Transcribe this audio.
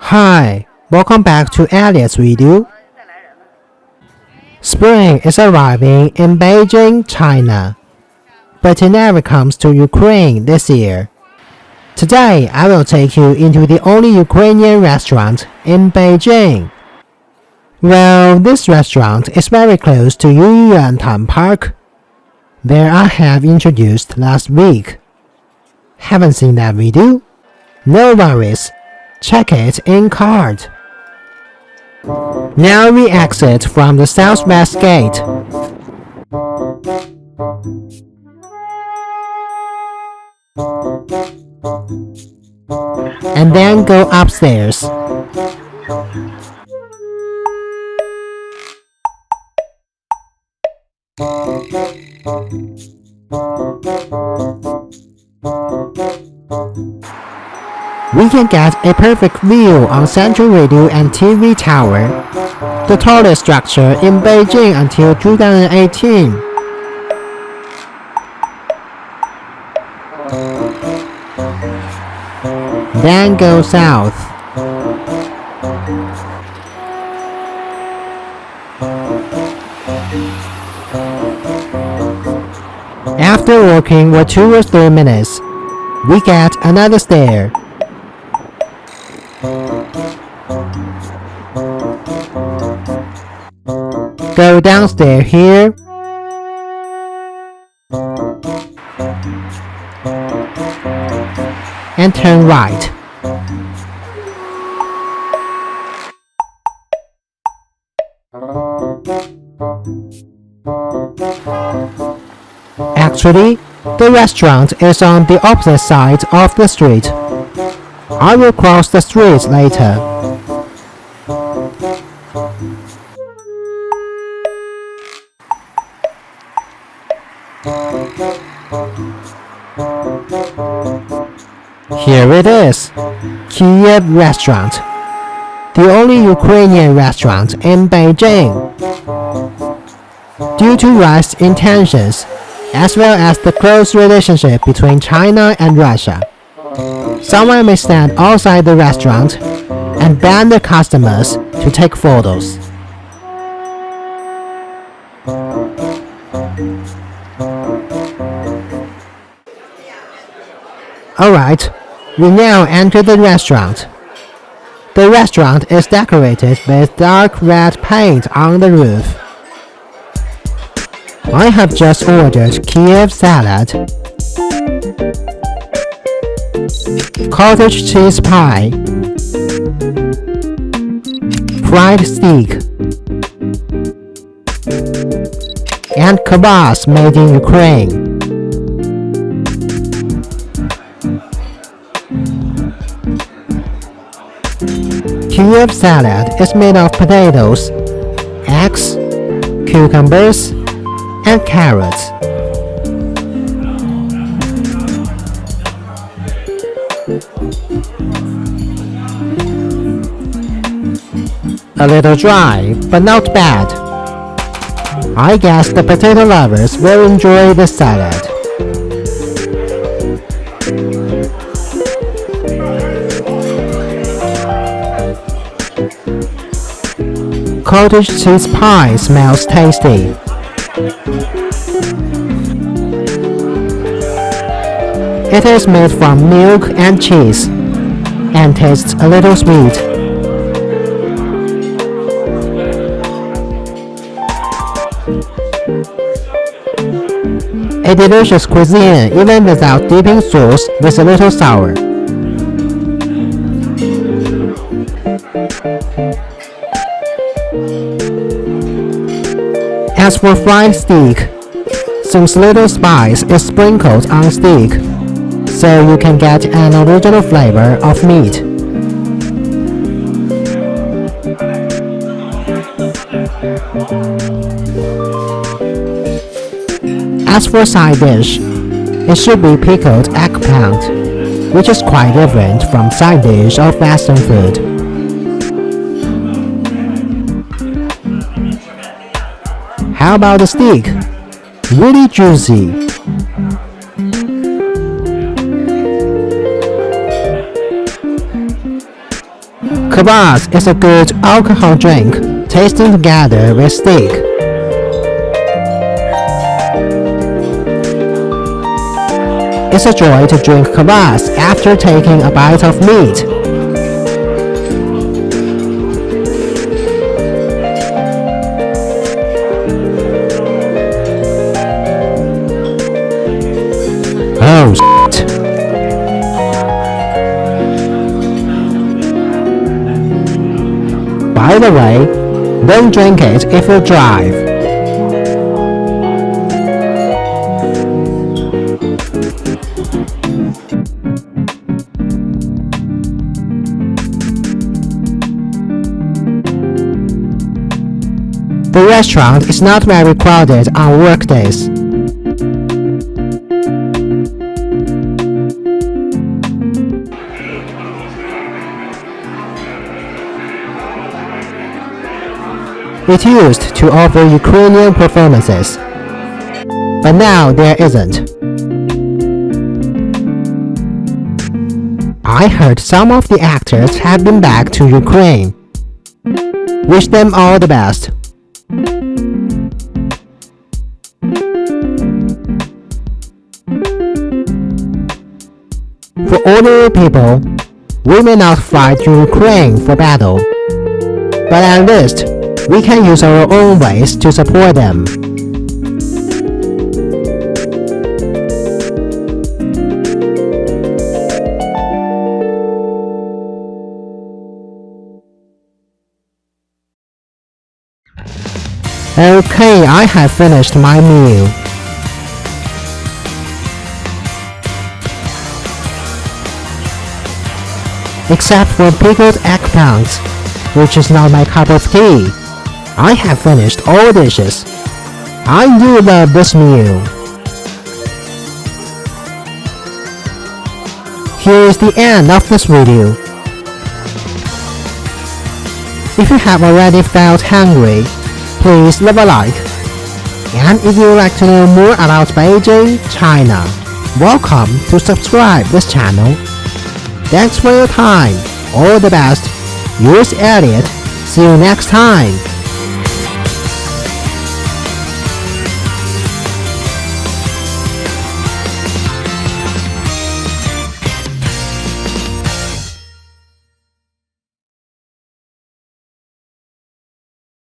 Hi, welcome back to Elliot's video. Spring is arriving in Beijing, China, but it never comes to Ukraine this year. Today, I will take you into the only Ukrainian restaurant in Beijing. Well, this restaurant is very close to Yuan Park, where I have introduced last week. Haven't seen that video? No worries, check it in card. Now we exit from the southwest gate. And then go upstairs. We can get a perfect view on Central Radio and TV Tower, the tallest structure in Beijing until 2018. Then go south. After walking for 2 or 3 minutes, we get another stair. Go downstairs here. And turn right. Actually, the restaurant is on the opposite side of the street. I will cross the street later. Here it is, Kyiv Restaurant, the only Ukrainian restaurant in Beijing. Due to rising tensions, as well as the close relationship between China and Russia, someone may stand outside the restaurant and ban the customers to take photos. Alright, we now enter the restaurant. The restaurant is decorated with dark red paint on the roof. I have just ordered Kyiv Salad, Cottage Cheese Pie, fried steak, and Kvass made in Ukraine. Kyiv salad is made of potatoes, eggs, cucumbers, and carrots. A little dry, but not bad. I guess the potato lovers will enjoy the salad. Cottage cheese pie smells tasty. It is made from milk and cheese and tastes a little sweet. A delicious cuisine even without dipping sauce with a little sour. As for fried steak, some little spice is sprinkled on steak, so you can get an original flavor of meat. As for side dish, it should be pickled eggplant, which is quite different from side dish of Western food. How about the steak? Really juicy. Kvass is a good alcohol drink, tasting together with steak. It's a joy to drink Kvass after taking a bite of meat. Oh shit. By the way, don't drink it if you drive. The restaurant is not very crowded on workdays. It used to offer Ukrainian performances, but now there isn't. I heard some of the actors have been back to Ukraine. Wish them all the best. For ordinary people, we may not fight to Ukraine for battle, but at least we can use our own ways to support them. Okay, I have finished my meal. Except for pickled eggplants, which is not my cup of tea. I have finished all dishes. I do love this meal. Here is the end of this video. If you have already felt hungry, please leave a like. And if you would like to know more about Beijing, China, welcome to subscribe this channel. Thanks for your time. All the best. Yours Elliot. See you next time.